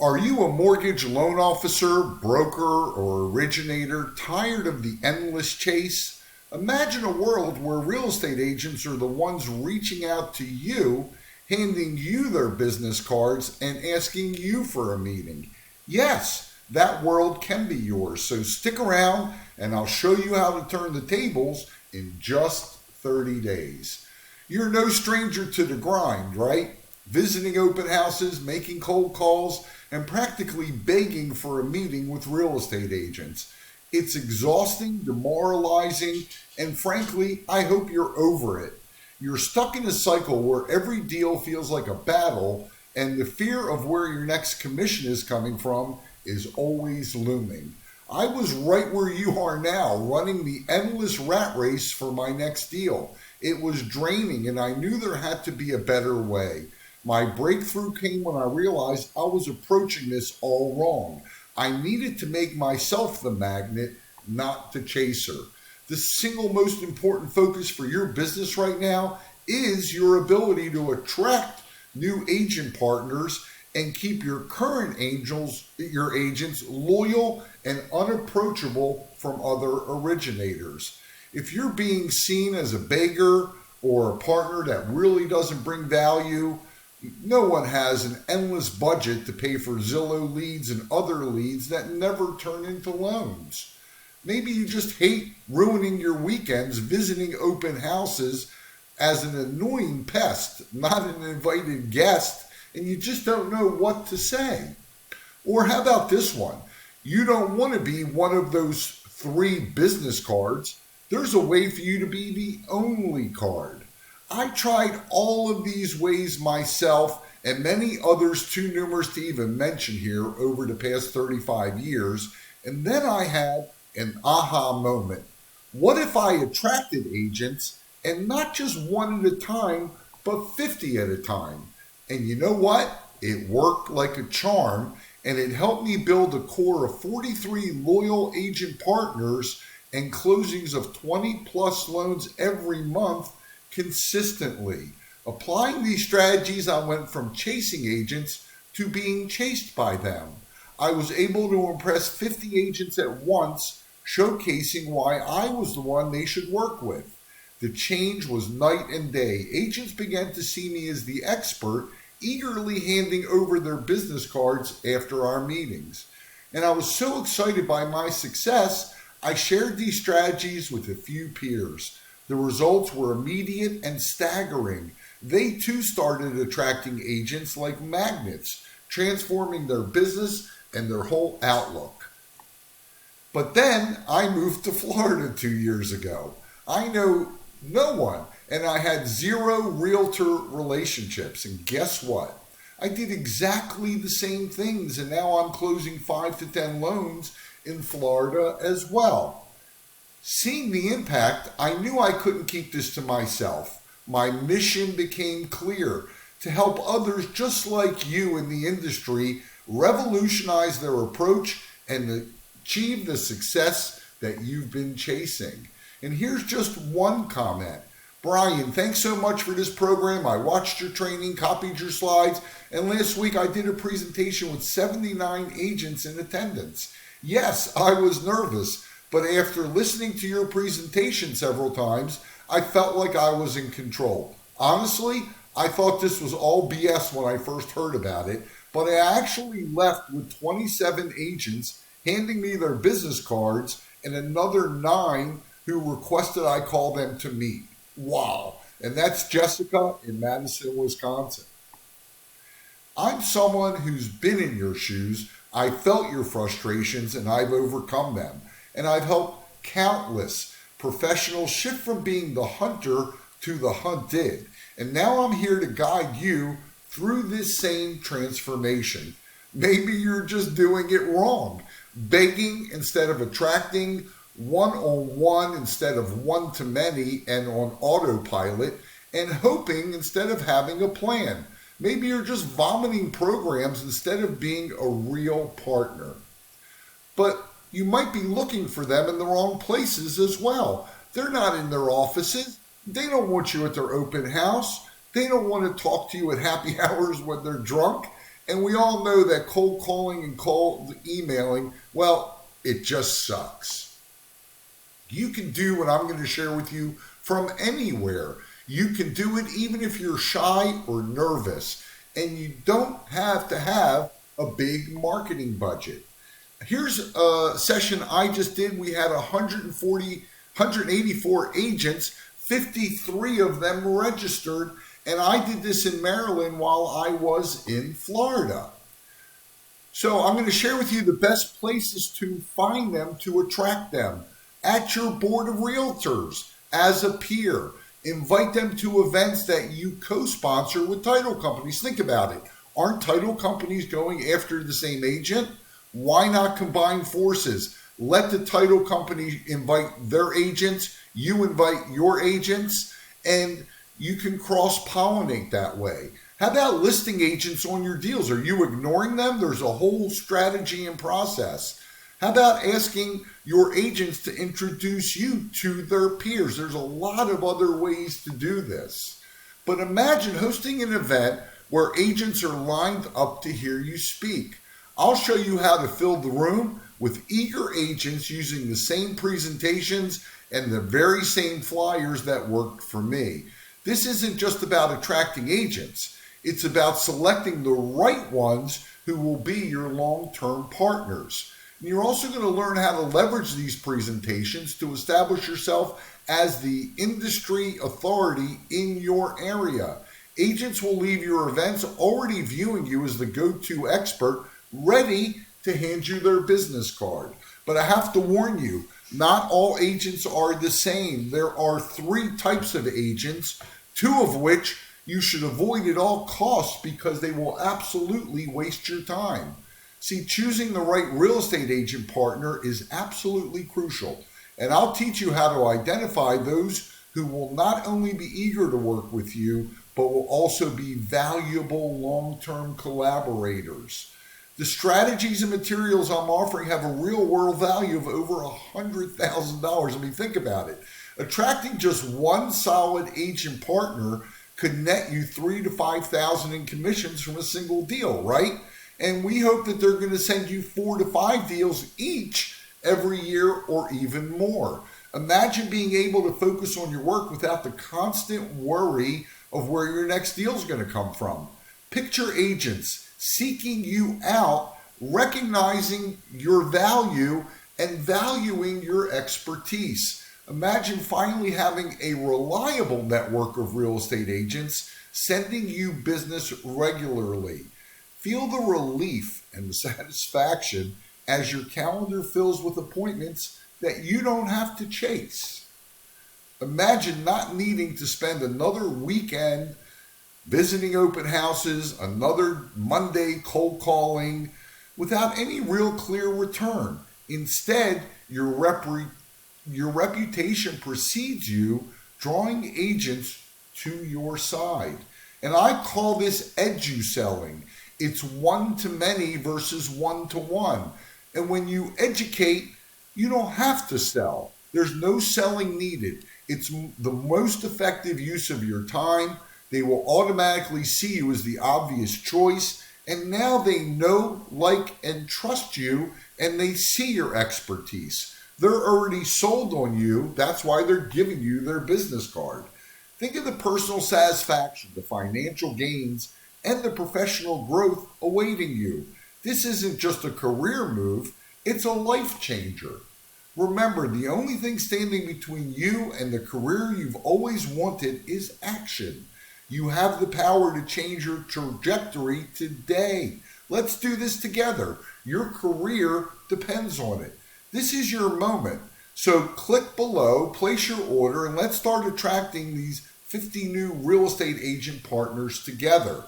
Are you a mortgage loan officer, broker, or originator tired of the endless chase? Imagine a world where real estate agents are the ones reaching out to you, handing you their business cards, and asking you for a meeting. Yes, that world can be yours. So stick around and I'll show you how to turn the tables in just 30 days. You're no stranger to the grind, right? Visiting open houses, making cold calls, and practically begging for a meeting with real estate agents. It's exhausting, demoralizing, and frankly, I hope you're over it. You're stuck in a cycle where every deal feels like a battle, and the fear of where your next commission is coming from is always looming. I was right where you are now, running the endless rat race for my next deal. It was draining, and I knew there had to be a better way. My breakthrough came when I realized I was approaching this all wrong. I needed to make myself the magnet, not the chaser. The single most important focus for your business right now is your ability to attract new agent partners and keep your current your agents loyal and unapproachable from other originators. If you're being seen as a beggar or a partner that really doesn't bring value, no one has an endless budget to pay for Zillow leads and other leads that never turn into loans. Maybe you just hate ruining your weekends visiting open houses as an annoying pest, not an invited guest, and you just don't know what to say. Or how about this one? You don't want to be one of those 3 business cards. There's a way for you to be the only card. I tried all of these ways myself and many others too numerous to even mention here over the past 35 years, and then I had an aha moment. What if I attracted agents and not just one at a time, but 50 at a time? And you know what? It worked like a charm, and it helped me build a core of 43 loyal agent partners and closings of 20 plus loans every month consistently. Applying these strategies, I went from chasing agents to being chased by them. I was able to impress 50 agents at once, showcasing why I was the one they should work with. The change was night and day. Agents began to see me as the expert, eagerly handing over their business cards after our meetings. And I was so excited by my success, I shared these strategies with a few peers. The results were immediate and staggering. They too started attracting agents like magnets, transforming their business and their whole outlook. But then I moved to Florida 2 years ago. I know no one, and I had 0 realtor relationships. And guess what? I did exactly the same things, and now I'm closing 5 to 10 loans in Florida as well. Seeing the impact, I knew I couldn't keep this to myself. My mission became clear: to help others just like you in the industry revolutionize their approach and achieve the success that you've been chasing. And here's just one comment. Brian, thanks so much for this program. I watched your training, copied your slides, and last week I did a presentation with 79 agents in attendance. Yes, I was nervous, but after listening to your presentation several times, I felt like I was in control. Honestly, I thought this was all BS when I first heard about it, but I actually left with 27 agents handing me their business cards and another 9 who requested I call them to meet. Wow. And that's Jessica in Madison, Wisconsin. I'm someone who's been in your shoes. I felt your frustrations and I've overcome them. And I've helped countless professionals shift from being the hunter to the hunted. And now I'm here to guide you through this same transformation. Maybe you're just doing it wrong. Begging instead of attracting, one-on-one instead of one-to-many and on autopilot, and hoping instead of having a plan. Maybe you're just vomiting programs instead of being a real partner. But you might be looking for them in the wrong places as well. They're not in their offices. They don't want you at their open house. They don't want to talk to you at happy hours when they're drunk. And we all know that cold calling and cold emailing, well, it just sucks. You can do what I'm going to share with you from anywhere. You can do it even if you're shy or nervous. And you don't have to have a big marketing budget. Here's a session I just did. We had 184 agents, 53 of them registered, and I did this in Maryland while I was in Florida. So I'm going to share with you the best places to find them, to attract them. At your board of realtors, as a peer. Invite them to events that you co-sponsor with title companies. Think about it. Aren't title companies going after the same agent? Why not combine forces? Let the title company invite their agents, you invite your agents, and you can cross-pollinate that way. How about listing agents on your deals? Are you ignoring them? There's a whole strategy and process. How about asking your agents to introduce you to their peers? There's a lot of other ways to do this. But imagine hosting an event where agents are lined up to hear you speak. I'll show you how to fill the room with eager agents using the same presentations and the very same flyers that worked for me. This isn't just about attracting agents. It's about selecting the right ones who will be your long-term partners. And you're also going to learn how to leverage these presentations to establish yourself as the industry authority in your area. Agents will leave your events already viewing you as the go-to expert, ready to hand you their business card. But I have to warn you, not all agents are the same. There are 3 types of agents, 2 of which you should avoid at all costs because they will absolutely waste your time. See, choosing the right real estate agent partner is absolutely crucial. And I'll teach you how to identify those who will not only be eager to work with you, but will also be valuable long-term collaborators. The strategies and materials I'm offering have a real-world value of over $100,000. I mean, think about it. Attracting just one solid agent partner could net you $3,000 to $5,000 in commissions from a single deal, right? And we hope that they're going to send you 4 to 5 deals each every year or even more. Imagine being able to focus on your work without the constant worry of where your next deal is going to come from. Picture agents seeking you out, recognizing your value and valuing your expertise. Imagine finally having a reliable network of real estate agents sending you business regularly. Feel the relief and the satisfaction as your calendar fills with appointments that you don't have to chase. Imagine not needing to spend another weekend visiting open houses, another Monday cold calling, without any real clear return. Instead, your reputation precedes you, drawing agents to your side. And I call this edu-selling. It's one-to-many versus one-to-one. And when you educate, you don't have to sell. There's no selling needed. It's the most effective use of your time. They will automatically see you as the obvious choice. And now they know, like, and trust you, and they see your expertise. They're already sold on you. That's why they're giving you their business card. Think of the personal satisfaction, the financial gains, and the professional growth awaiting you. This isn't just a career move, it's a life changer. Remember, the only thing standing between you and the career you've always wanted is action. You have the power to change your trajectory today. Let's do this together. Your career depends on it. This is your moment. So click below, place your order, and let's start attracting these 50 new real estate agent partners together.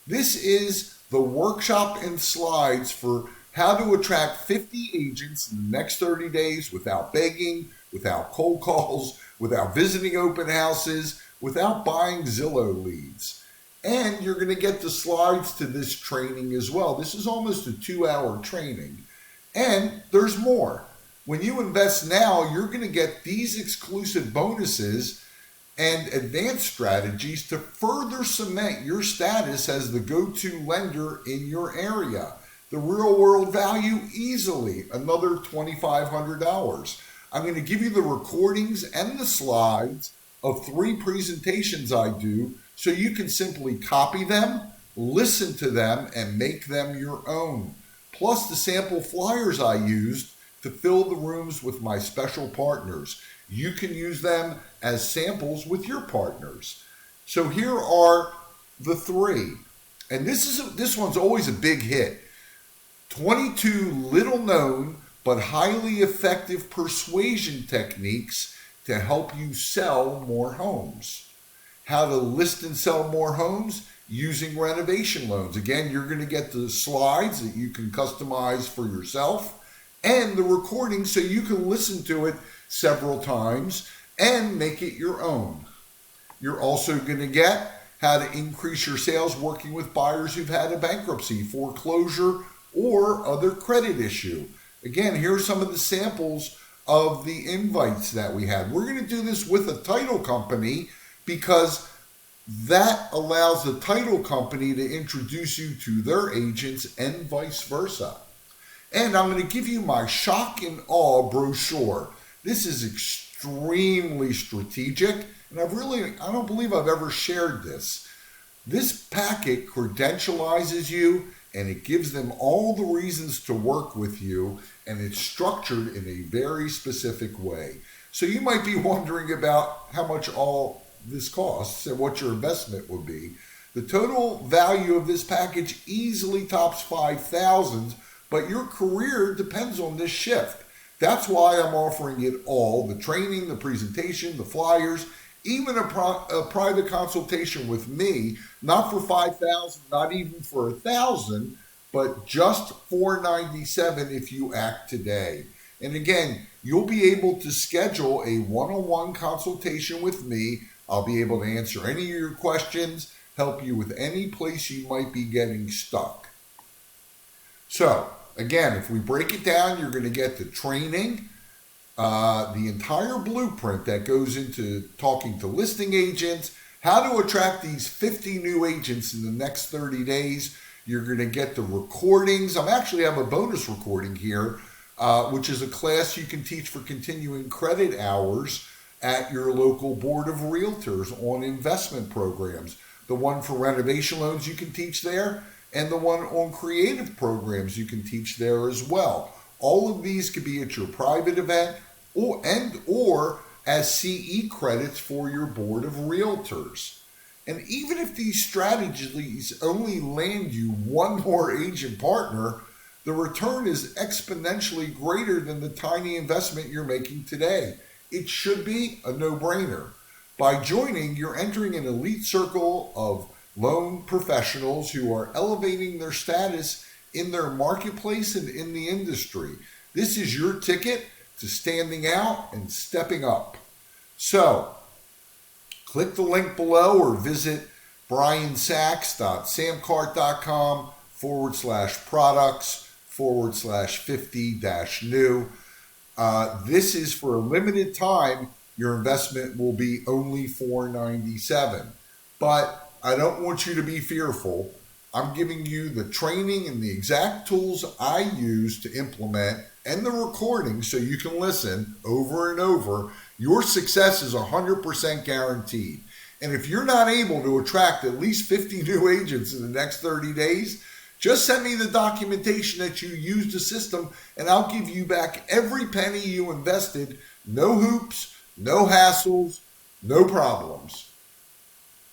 This is the workshop and slides for how to attract 50 agents in the next 30 days without begging, without cold calls, without visiting open houses, without buying Zillow leads. And you're going to get the slides to this training as well. This is almost a 2-hour training. And there's more. When you invest now, you're going to get these exclusive bonuses and advanced strategies to further cement your status as the go-to lender in your area. The real world value, easily another $2,500. I'm going to give you the recordings and the slides of 3 presentations I do so you can simply copy them, listen to them, and make them your own. Plus the sample flyers I used to fill the rooms with my special partners. You can use them as samples with your partners. So here are the 3. And this one's always a big hit. 22 little known but highly effective persuasion techniques to help you sell more homes. How to list and sell more homes using renovation loans. Again, you're going to get the slides that you can customize for yourself and the recording so you can listen to it several times and make it your own. You're also going to get how to increase your sales working with buyers who've had a bankruptcy, foreclosure, or other credit issue. Again, here are some of the samples of the invites that we had. We're going to do this with a title company because that allows the title company to introduce you to their agents and vice versa. And I'm going to give you my shock and awe brochure. This is extremely strategic, and I don't believe I've ever shared this. This packet credentializes you, and it gives them all the reasons to work with you, and it's structured in a very specific way. So you might be wondering about how much all this costs and what your investment would be. The total value of this package easily tops $5,000, but your career depends on this shift. That's why I'm offering it all: the training, the presentation, the flyers, even a private consultation with me, not for $5,000, not even for $1,000, but just $497 if you act today. And again, you'll be able to schedule a one-on-one consultation with me. I'll be able to answer any of your questions, help you with any place you might be getting stuck. So, again, if we break it down, you're going to get the training, the entire blueprint that goes into talking to listing agents, how to attract these 50 new agents in the next 30 days. You're going to get the recordings. I actually have a bonus recording here, which is a class you can teach for continuing credit hours at your local board of realtors on investment programs. The one for renovation loans you can teach there, and the one on creative programs you can teach there as well. All of these could be at your private event or as CE credits for your board of realtors. And even if these strategies only land you one more agent partner, the return is exponentially greater than the tiny investment you're making today. It should be a no-brainer. By joining, you're entering an elite circle of loan professionals who are elevating their status in their marketplace and in the industry. This is your ticket to standing out and stepping up. So, click the link below or visit briansacks.samcart.com/products/50-new. This is for a limited time. Your investment will be only $497. But I don't want you to be fearful. I'm giving you the training and the exact tools I use to implement and the recording so you can listen over and over. Your success is 100% guaranteed. And if you're not able to attract at least 50 new agents in the next 30 days, just send me the documentation that you used the system, and I'll give you back every penny you invested. No hoops, no hassles, no problems.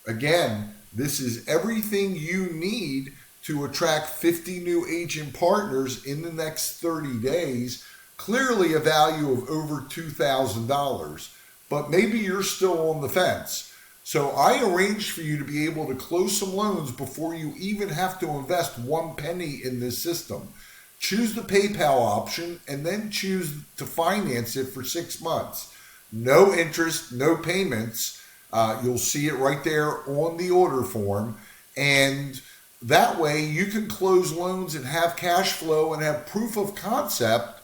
Again, this is everything you need to attract 50 new agent partners in the next 30 days. Clearly a value of over $2,000, but maybe you're still on the fence. So I arranged for you to be able to close some loans before you even have to invest one penny in this system. Choose the PayPal option and then choose to finance it for 6 months. No interest, no payments. You'll see it right there on the order form. And that way you can close loans and have cash flow and have proof of concept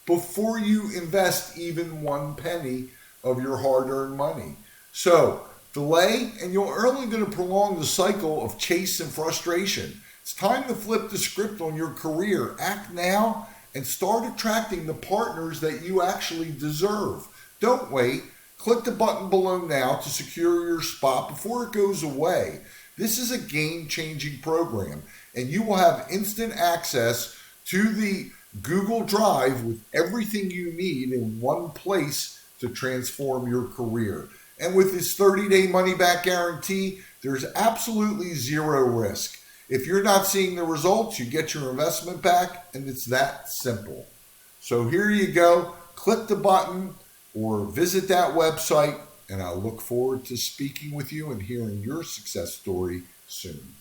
before you invest even one penny of your hard-earned money. So, delay and you're only going to prolong the cycle of chase and frustration. It's time to flip the script on your career. Act now and start attracting the partners that you actually deserve. Don't wait. Click the button below now to secure your spot before it goes away. This is a game-changing program, and you will have instant access to the Google Drive with everything you need in one place to transform your career. And with this 30-day money-back guarantee, there's absolutely zero risk. If you're not seeing the results, you get your investment back, and it's that simple. So here you go. Click the button or visit that website, and I look forward to speaking with you and hearing your success story soon.